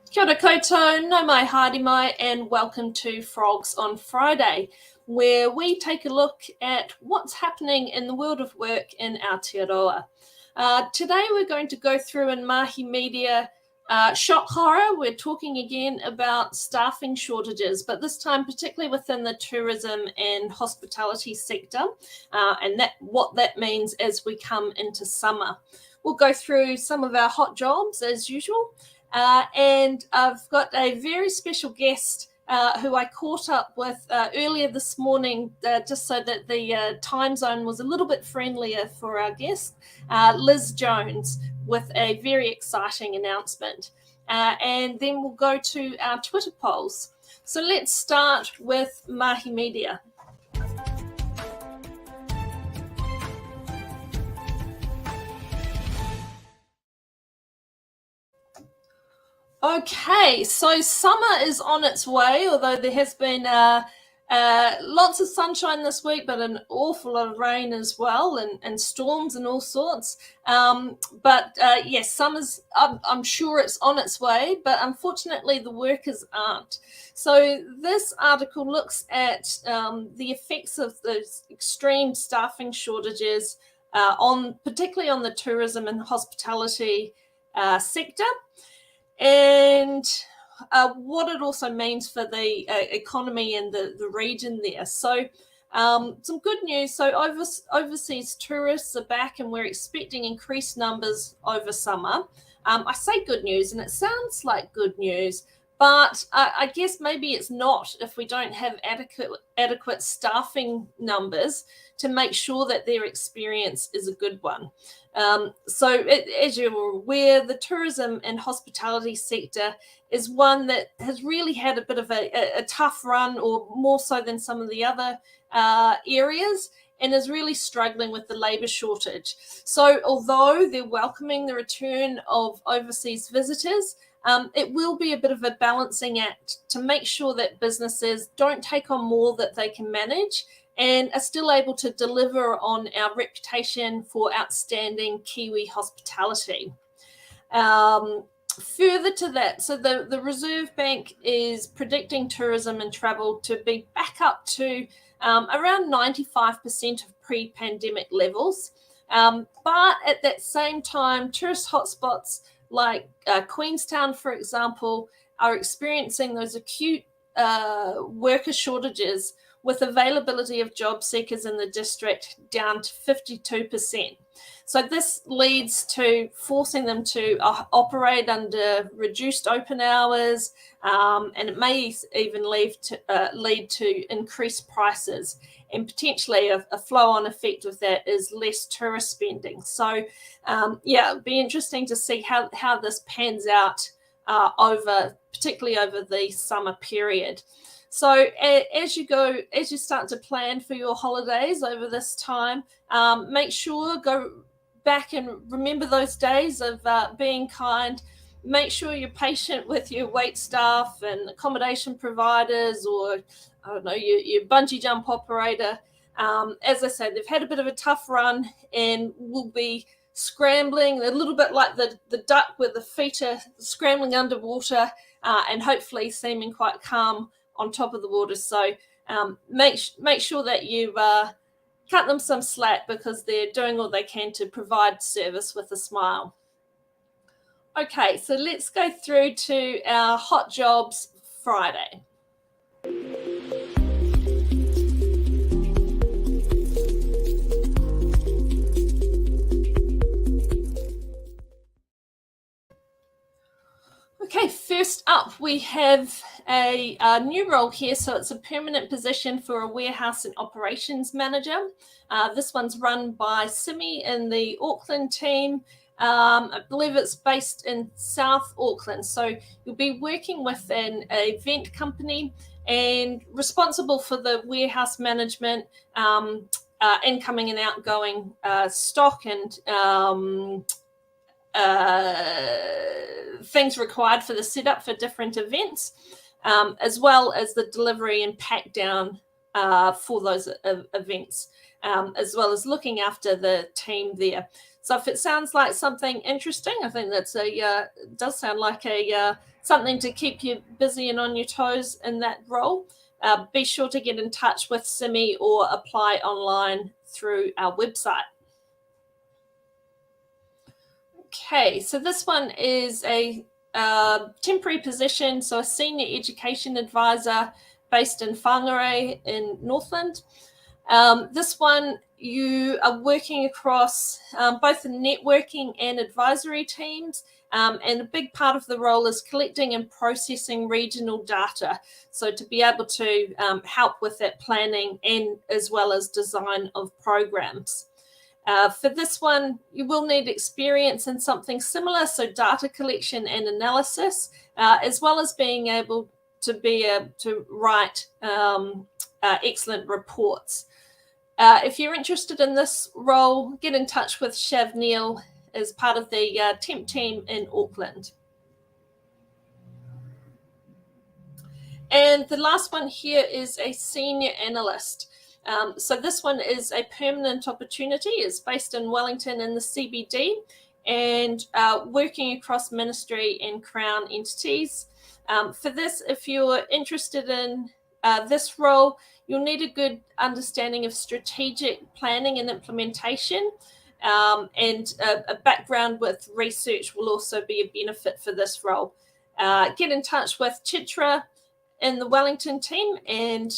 Kia ora koutou, nau mai haere mai, and welcome to Frogs on Friday, where we take a look at what's happening in the world of work in Aotearoa. Today we're going to go through in Mahi Media shock horror. We're talking again about staffing shortages, but this time particularly within the tourism and hospitality sector, and what that means as we come into summer. We'll go through some of our hot jobs as usual. And I've got a very special guest who I caught up with earlier this morning, just so that the time zone was a little bit friendlier for our guest, Liz Jones, with a very exciting announcement. And then we'll go to our Twitter polls. So let's start with Mahi Media. Okay, so summer is on its way, although there has been lots of sunshine this week, but an awful lot of rain as well, and storms and all sorts. Yes, summer's, I'm sure it's on its way, but unfortunately the workers aren't. So this article looks at the effects of those extreme staffing shortages particularly on the tourism and hospitality sector, and what it also means for the economy and the region there. So some good news. So overseas tourists are back, and we're expecting increased numbers over summer. I say good news, and it sounds like good news, but I guess maybe it's not if we don't have adequate staffing numbers to make sure that their experience is a good one. As you're aware, the tourism and hospitality sector is one that has really had a bit of a tough run, or more so than some of the other areas, and is really struggling with the labour shortage. So although they're welcoming the return of overseas visitors, it will be a bit of a balancing act to make sure that businesses don't take on more that they can manage, and are still able to deliver on our reputation for outstanding Kiwi hospitality. Further to that, so the Reserve Bank is predicting tourism and travel to be back up to around 95% of pre-pandemic levels. But at that same time, tourist hotspots like Queenstown, for example, are experiencing those acute worker shortages, with availability of job seekers in the district down to 52%. So this leads to forcing them to operate under reduced open hours, and it may even lead to increased prices, and potentially a flow-on effect of that is less tourist spending. So it'd be interesting to see how this pans out particularly over the summer period. So as you start to plan for your holidays over this time, make sure go back and remember those days of being kind. Make sure you're patient with your wait staff and accommodation providers, or I don't know, your bungee jump operator. As I say, they've had a bit of a tough run and will be scrambling a little bit like the duck with the feet are scrambling underwater, and hopefully seeming quite calm on top of the water. So make sure that you cut them some slack, because they're doing all they can to provide service with a smile. Okay, so let's go through to our Hot Jobs Friday. Okay, first up we have a new role here. So it's a permanent position for a warehouse and operations manager. This one's run by Simi in the Auckland team. I believe it's based in South Auckland. So you'll be working with an event company and responsible for the warehouse management, incoming and outgoing stock, and things required for the setup for different events, as well as the delivery and pack down for those events, as well as looking after the team there. So if it sounds like something interesting, I think that's does sound like something to keep you busy and on your toes in that role. Be sure to get in touch with Simi or apply online through our website. Okay, so this one is a temporary position, so a senior education advisor based in Whangarei in Northland. This one, you are working across both the networking and advisory teams, and a big part of the role is collecting and processing regional data, so to be able to help with that planning and as well as design of programs. For this one, you will need experience in something similar, so data collection and analysis, as well as being able to write excellent reports. If you're interested in this role, get in touch with Shav Neal as part of the temp team in Auckland. And the last one here is a senior analyst. So this one is a permanent opportunity. It's based in Wellington in the CBD and working across ministry and Crown entities. For this, if you're interested in this role, you'll need a good understanding of strategic planning and implementation, and a background with research will also be a benefit for this role. Get in touch with Chitra in the Wellington team, and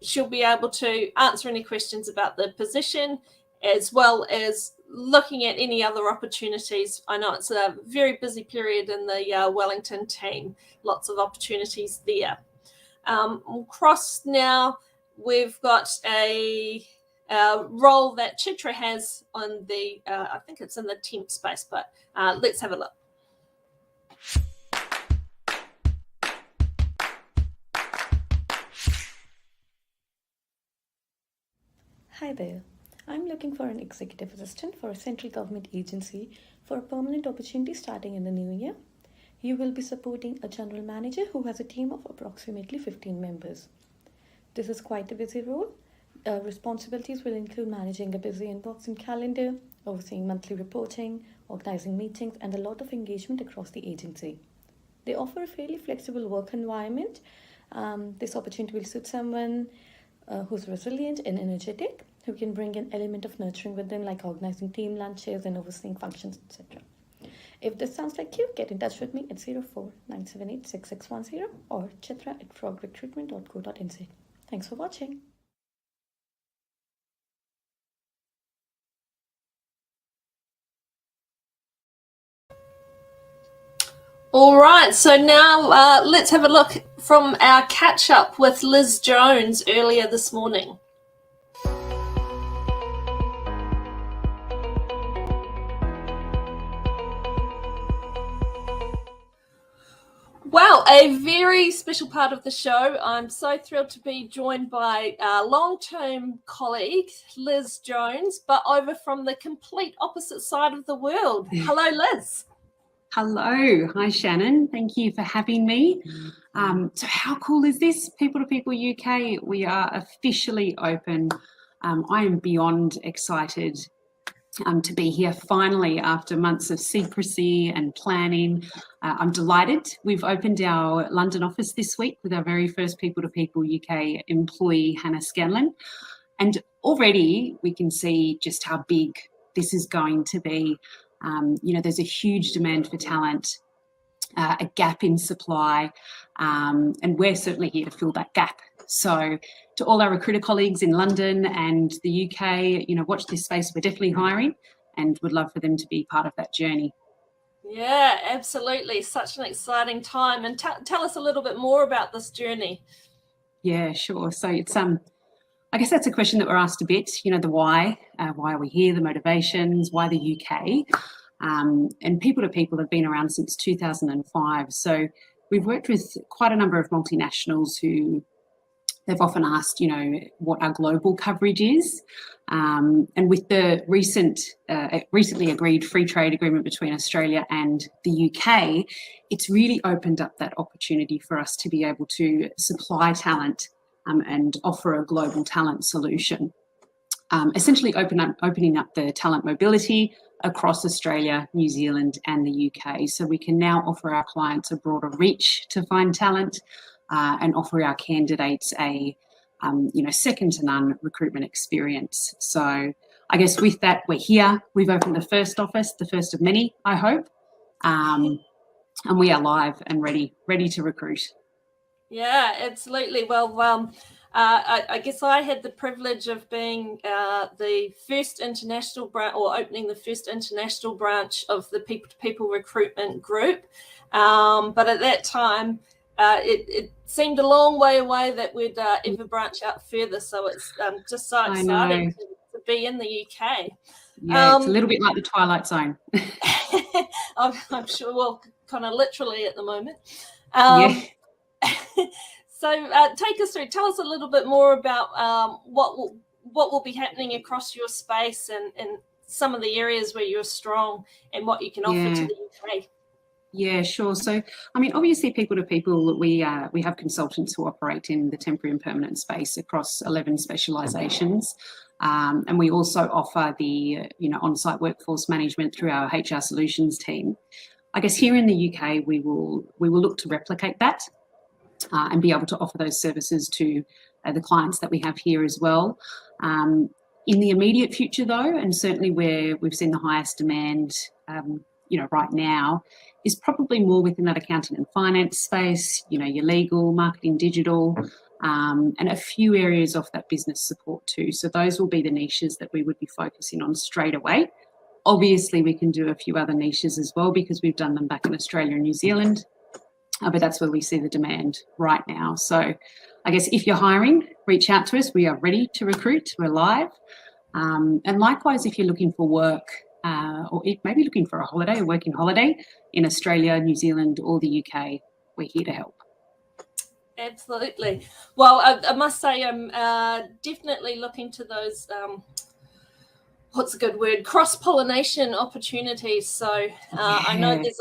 she'll be able to answer any questions about the position, as well as looking at any other opportunities. I know it's a very busy period in the Wellington team, lots of opportunities there. Across now, we've got a role that Chitra has on the, I think it's in the temp space, but let's have a look. Hi there. I'm looking for an executive assistant for a central government agency for a permanent opportunity starting in the new year. You will be supporting a general manager who has a team of approximately 15 members. This is quite a busy role. Responsibilities will include managing a busy inbox and calendar, overseeing monthly reporting, organizing meetings, and a lot of engagement across the agency. They offer a fairly flexible work environment. This opportunity will suit someone who's resilient and energetic, who can bring an element of nurturing with them, like organizing team lunches and overseeing functions, etc. If this sounds like you, get in touch with me at 04-978-6610 or chitra@frogrecruitment.co.nz. Thanks for watching. All right, so now let's have a look from our catch-up with Liz Jones earlier this morning. Well, a very special part of the show. I'm so thrilled to be joined by our long-term colleague, Liz Jones, but over from the complete opposite side of the world. Hello, Liz. Hello. Hi, Shannon. Thank you for having me. So how cool is this? People to People UK, we are officially open. I am beyond excited to be here finally after months of secrecy and planning. I'm delighted. We've opened our London office this week with our very first People to People UK employee, Hannah Scanlon. And already we can see just how big this is going to be. There's a huge demand for talent, a gap in supply, and we're certainly here to fill that gap. So to all our recruiter colleagues in London and the UK, watch this space. We're definitely hiring and would love for them to be part of that journey. Yeah, absolutely. Such an exciting time. And tell us a little bit more about this journey. Yeah, sure. So it's I guess that's a question that we're asked a bit, the why are we here, the motivations, why the UK? And People to People have been around since 2005. So we've worked with quite a number of multinationals who They've often asked, what our global coverage is. And with the recently agreed free trade agreement between Australia and the UK, it's really opened up that opportunity for us to be able to supply talent and offer a global talent solution. Essentially opening up the talent mobility across Australia, New Zealand and the UK. So we can now offer our clients a broader reach to find talent and offer our candidates a second to none recruitment experience. So I guess with that, we're here. We've opened the first office, the first of many, I hope. And we are live and ready to recruit. Yeah, absolutely. Well, I guess I had the privilege of being the first international branch, or opening the first international branch of the people-to-people recruitment group. But at that time, it seemed a long way away that we'd ever branch out further. So it's just so exciting to be in the UK. Yeah, it's a little bit like the Twilight Zone. I'm sure, well, kind of literally at the moment. Yeah. So take us through, tell us a little bit more about what will be happening across your space and some of the areas where you're strong and what you can offer to the UK. Yeah, sure. So, I mean, obviously, people to people, we have consultants who operate in the temporary and permanent space across 11 specialisations. And we also offer the, on-site workforce management through our HR solutions team. I guess here in the UK, we will look to replicate that and be able to offer those services to the clients that we have here as well. In the immediate future, though, and certainly where we've seen the highest demand, right now, is probably more within that accounting and finance space, your legal, marketing, digital, and a few areas of that business support too. So those will be the niches that we would be focusing on straight away. Obviously, we can do a few other niches as well because we've done them back in Australia and New Zealand, but that's where we see the demand right now. So I guess if you're hiring, reach out to us. We are ready to recruit. We're live. And likewise, if you're looking for work, or maybe looking for a working holiday in Australia, New Zealand or the UK, we're here to help. Absolutely. Well, I must say I'm definitely looking to those, what's a good word, cross-pollination opportunities. So I know there's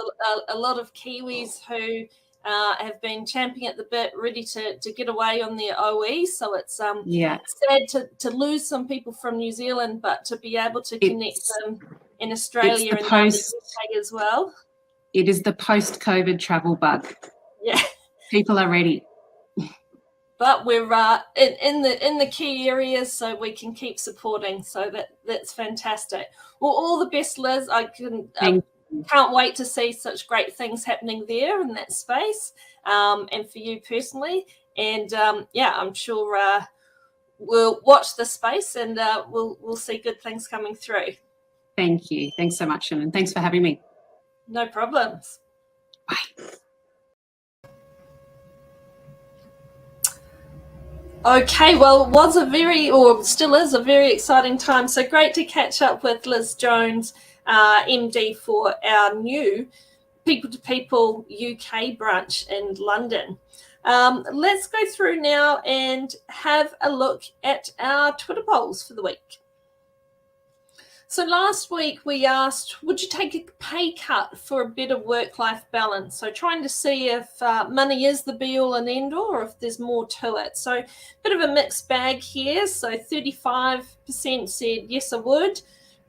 a lot of Kiwis who have been champing at the bit, ready to get away on their OE. So it's sad to lose some people from New Zealand, but to be able to connect them in Australia and the UK as well. It is the post-COVID travel bug. Yeah, people are ready. But we're in the key areas, so we can keep supporting. So that's fantastic. Well, all the best, Liz. I can't wait to see such great things happening there in that space, and for you personally. And I'm sure we'll watch the space, and we'll see good things coming through. Thank you. Thanks so much, Shannon. Thanks for having me. No problems. Bye. Okay, well, it was still is a very exciting time. So great to catch up with Liz Jones, MD for our new People to People UK branch in London. Let's go through now and have a look at our Twitter polls for the week. So last week we asked, would you take a pay cut for a better work-life balance? So trying to see if money is the be-all and end-all or if there's more to it. So a bit of a mixed bag here. So 35% said, yes, I would.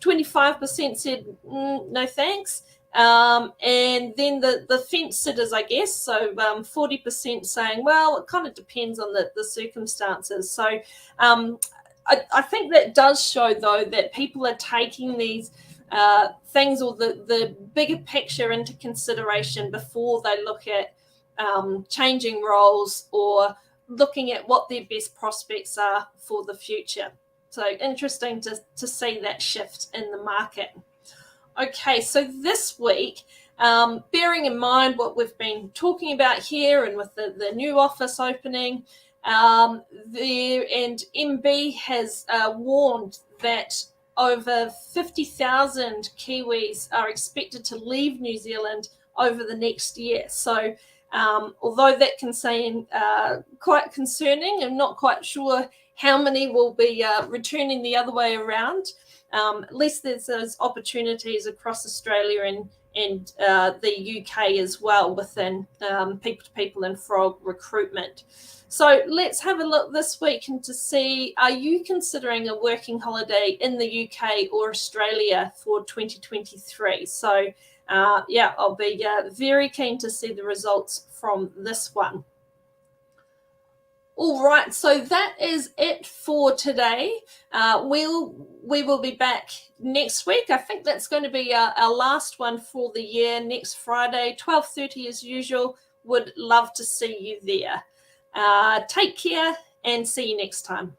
25% said, no thanks. And then the fence sitters, I guess. So 40% saying, well, it kind of depends on the circumstances. So I think that does show, though, that people are taking these things or the bigger picture into consideration before they look at changing roles or looking at what their best prospects are for the future. So interesting to see that shift in the market. Okay, so this week, bearing in mind what we've been talking about here and with the new office opening, and MB has warned that over 50,000 Kiwis are expected to leave New Zealand over the next year. So Although that can seem quite concerning, I'm not quite sure how many will be returning the other way around. At least there's those opportunities across Australia and the UK as well within people-to-people and frog recruitment. So let's have a look this week and to see, are you considering a working holiday in the UK or Australia for 2023? So yeah, I'll be very keen to see the results from this one. All right, so that is it for today. We will be back next week. I think that's going to be our last one for the year, next Friday, 12:30 as usual. Would love to see you there. Take care and see you next time.